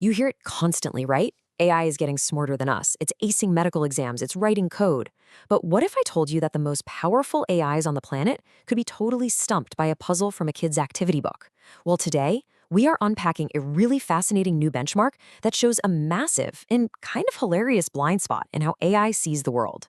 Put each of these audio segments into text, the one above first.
You hear it constantly, right? AI is getting smarter than us. It's acing medical exams, it's writing code. But what if I told you that the most powerful AIs on the planet could be totally stumped by a puzzle from a kid's activity book? Well, today, we are unpacking a really fascinating new benchmark that shows a massive and kind of hilarious blind spot in how AI sees the world.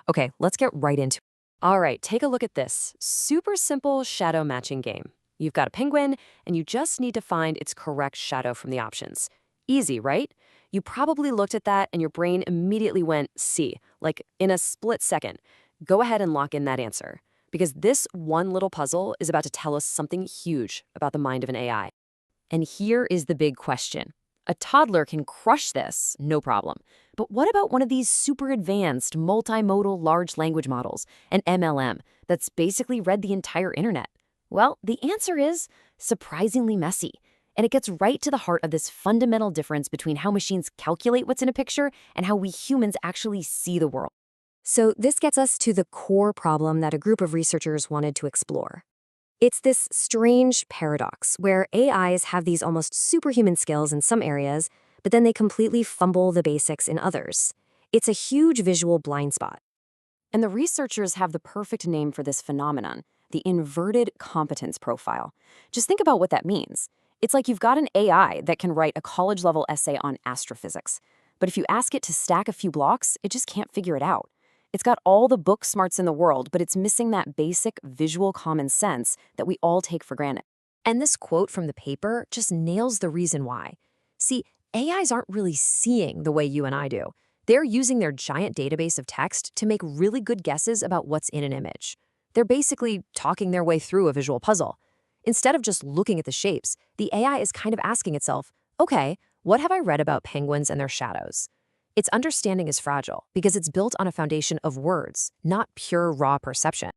Okay, let's get right into it. All right, take a look at this super simple shadow matching game. You've got a penguin, and you just need to find its correct shadow from the options. Easy, right? You probably looked at that and your brain immediately went C, like in a split second. Go ahead and lock in that answer, because this one little puzzle is about to tell us something huge about the mind of an AI. And here is the big question. A toddler can crush this, no problem. But what about one of these super advanced multimodal large language models, an MLM, that's basically read the entire internet? Well, the answer is surprisingly messy. And it gets right to the heart of this fundamental difference between how machines calculate what's in a picture and how we humans actually see the world. So this gets us to the core problem that a group of researchers wanted to explore. It's this strange paradox where AIs have these almost superhuman skills in some areas, but then they completely fumble the basics in others. It's a huge visual blind spot. And the researchers have the perfect name for this phenomenon, the inverted competence profile. Just think about what that means. It's like you've got an AI that can write a college-level essay on astrophysics, but if you ask it to stack a few blocks, it just can't figure it out. It's got all the book smarts in the world, but it's missing that basic visual common sense that we all take for granted. And this quote from the paper just nails the reason why. See, AIs aren't really seeing the way you and I do. They're using their giant database of text to make really good guesses about what's in an image. They're basically talking their way through a visual puzzle. Instead of just looking at the shapes, the AI is kind of asking itself, okay, what have I read about penguins and their shadows? Its understanding is fragile because it's built on a foundation of words, not pure raw perception.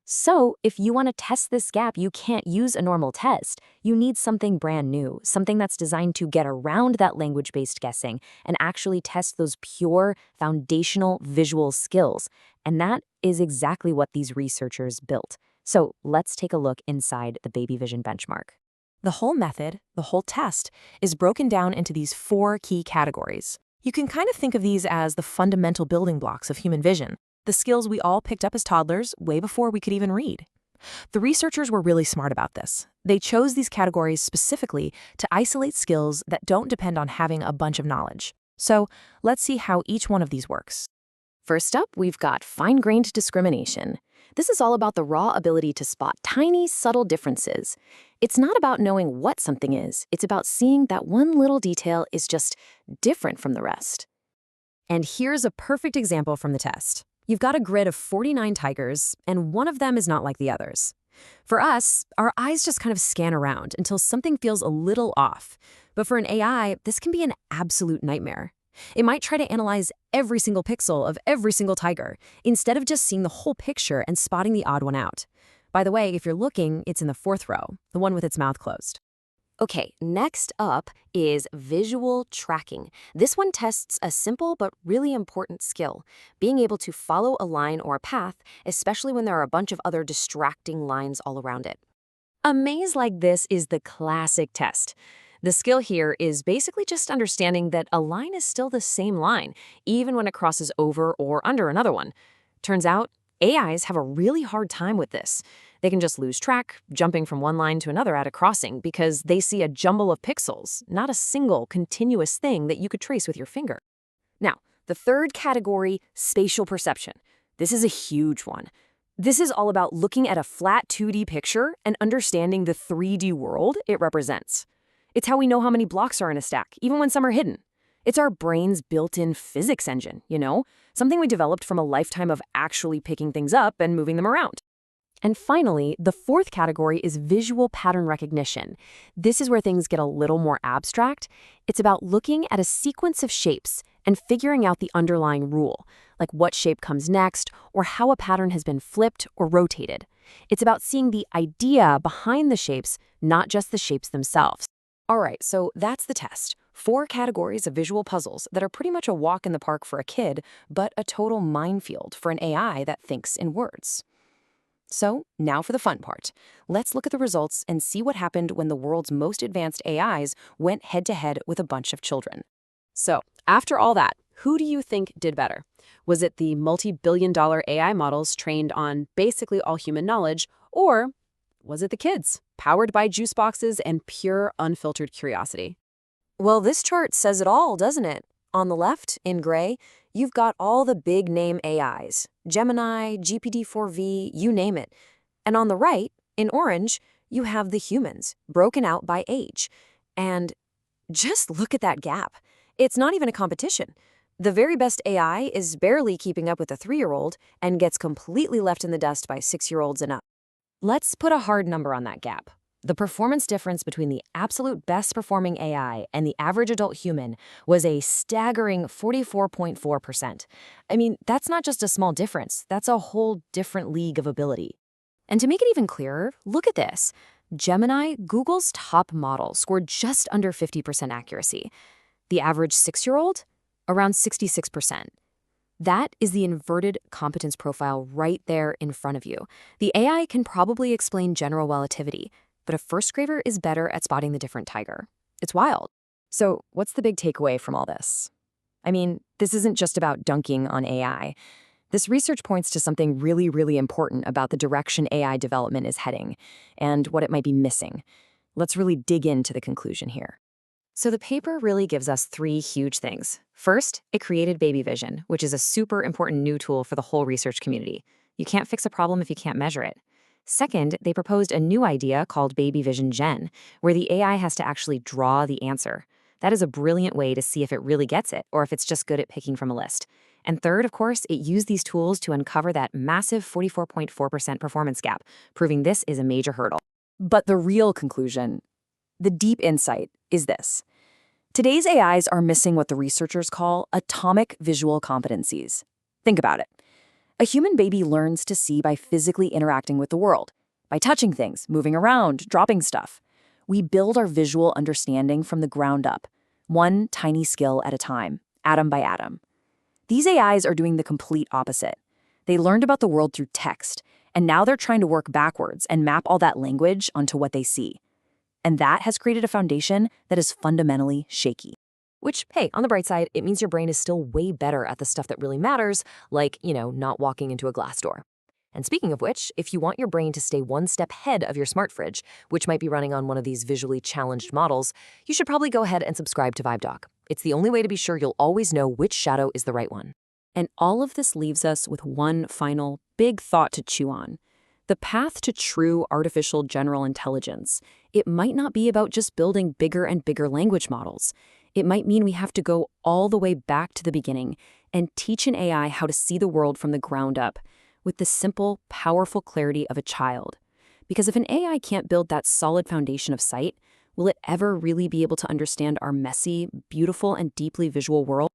So, if you want to test this gap, you can't use a normal test. You need something brand new, something that's designed to get around that language-based guessing and actually test those pure, foundational visual skills. And that is exactly what these researchers built. So, let's take a look inside the BabyVision benchmark. The whole method, the whole test, is broken down into these 4 key categories. You can kind of think of these as the fundamental building blocks of human vision, the skills we all picked up as toddlers way before we could even read. The researchers were really smart about this. They chose these categories specifically to isolate skills that don't depend on having a bunch of knowledge. So let's see how each one of these works. First up, we've got fine-grained discrimination. This is all about the raw ability to spot tiny, subtle differences. It's not about knowing what something is. It's about seeing that one little detail is just different from the rest. And here's a perfect example from the test. You've got a grid of 49 tigers, and one of them is not like the others. For us, our eyes just kind of scan around until something feels a little off. But for an AI, this can be an absolute nightmare. It might try to analyze every single pixel of every single tiger, instead of just seeing the whole picture and spotting the odd one out. By the way, if you're looking, it's in the 4th row, the one with its mouth closed. Okay, next up is visual tracking. This one tests a simple but really important skill, being able to follow a line or a path, especially when there are a bunch of other distracting lines all around it. A maze like this is the classic test. The skill here is basically just understanding that a line is still the same line, even when it crosses over or under another one. Turns out, AIs have a really hard time with this. They can just lose track, jumping from one line to another at a crossing because they see a jumble of pixels, not a single continuous thing that you could trace with your finger. Now, the third category, spatial perception. This is a huge one. This is all about looking at a flat 2D picture and understanding the 3D world it represents. It's how we know how many blocks are in a stack, even when some are hidden. It's our brain's built-in physics engine, something we developed from a lifetime of actually picking things up and moving them around. And finally, the 4th category is visual pattern recognition. This is where things get a little more abstract. It's about looking at a sequence of shapes and figuring out the underlying rule, like what shape comes next or how a pattern has been flipped or rotated. It's about seeing the idea behind the shapes, not just the shapes themselves. All right, so that's the test. 4 categories of visual puzzles that are pretty much a walk in the park for a kid, but a total minefield for an AI that thinks in words. So now for the fun part. Let's look at the results and see what happened when the world's most advanced AIs went head-to-head with a bunch of children. So, after all that, who do you think did better? Was it the multi-billion-dollar AI models trained on basically all human knowledge, or was it the kids, powered by juice boxes and pure, unfiltered curiosity? Well, this chart says it all, doesn't it? On the left, in gray, you've got all the big-name AIs, Gemini, GPT-4V, you name it. And on the right, in orange, you have the humans, broken out by age. And just look at that gap. It's not even a competition. The very best AI is barely keeping up with a 3-year-old and gets completely left in the dust by 6-year-olds and up. Let's put a hard number on that gap. The performance difference between the absolute best performing AI and the average adult human was a staggering 44.4%. I mean, that's not just a small difference, that's a whole different league of ability. And to make it even clearer, look at this. Gemini, Google's top model, scored just under 50% accuracy. The average 6-year-old? Around 66%. That is the inverted competence profile right there in front of you. The AI can probably explain general relativity, but a first grader is better at spotting the different tiger. It's wild. So what's the big takeaway from all this? I mean, this isn't just about dunking on AI. This research points to something really, really important about the direction AI development is heading and what it might be missing. Let's really dig into the conclusion here. So the paper really gives us 3 huge things. First, it created BabyVision, which is a super important new tool for the whole research community. You can't fix a problem if you can't measure it. Second, they proposed a new idea called BabyVision Gen, where the AI has to actually draw the answer. That is a brilliant way to see if it really gets it, or if it's just good at picking from a list. And third, of course, it used these tools to uncover that massive 44.4% performance gap, proving this is a major hurdle. But the real conclusion, the deep insight, is this. Today's AIs are missing what the researchers call atomic visual competencies. Think about it. A human baby learns to see by physically interacting with the world, by touching things, moving around, dropping stuff. We build our visual understanding from the ground up, one tiny skill at a time, atom by atom. These AIs are doing the complete opposite. They learned about the world through text, and now they're trying to work backwards and map all that language onto what they see. And that has created a foundation that is fundamentally shaky. Which, hey, on the bright side, it means your brain is still way better at the stuff that really matters, like, not walking into a glass door. And speaking of which, if you want your brain to stay one step ahead of your smart fridge, which might be running on one of these visually challenged models, you should probably go ahead and subscribe to VibeDoc. It's the only way to be sure you'll always know which shadow is the right one. And all of this leaves us with one final big thought to chew on. The path to true artificial general intelligence, it might not be about just building bigger and bigger language models. It might mean we have to go all the way back to the beginning and teach an AI how to see the world from the ground up with the simple, powerful clarity of a child. Because if an AI can't build that solid foundation of sight, will it ever really be able to understand our messy, beautiful, and deeply visual world?